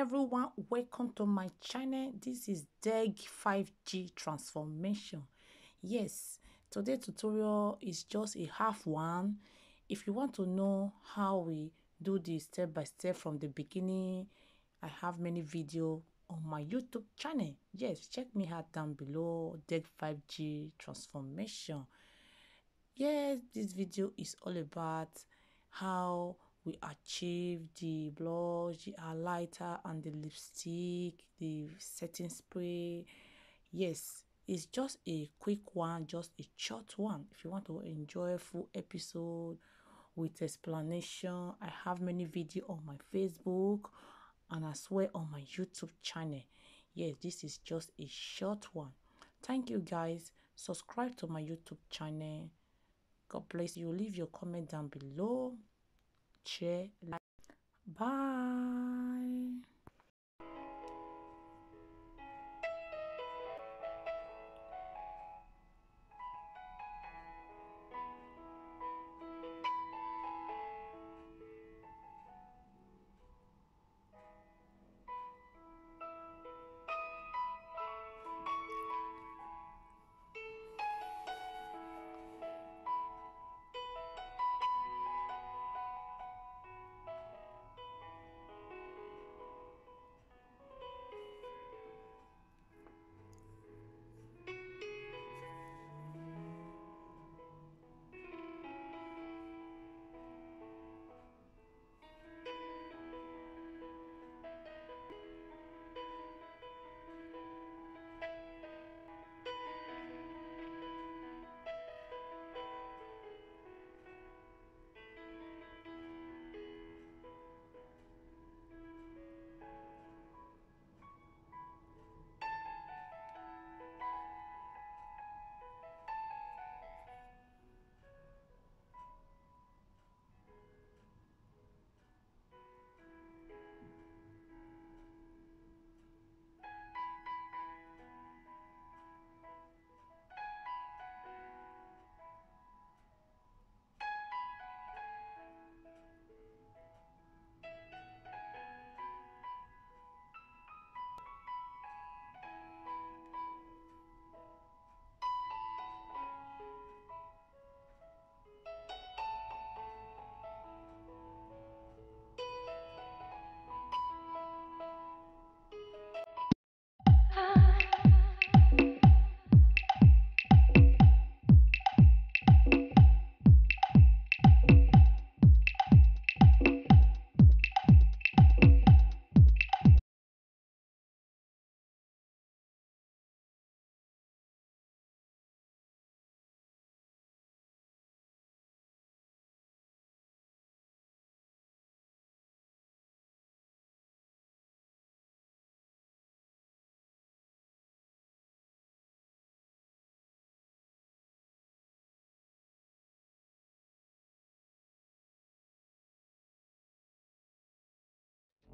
everyone, welcome to my channel. This is DEG 5G transformation. Yes, today's tutorial is just a half one. If you want to know how we do this step by step from the beginning, I have many videos on my YouTube channel. Yes, check me out down below. DEG 5G transformation. Yes, this video is all about how we achieve the blush, the highlighter, and the lipstick, the setting spray. Yes, it's just a quick one, just a short one. If you want to enjoy a full episode with explanation, I have many videos on my Facebook and as well on my YouTube channel. Yes, this is just a short one. Thank you guys. Subscribe to my YouTube channel. God bless you. Leave your comment down below. Share, like. Bye.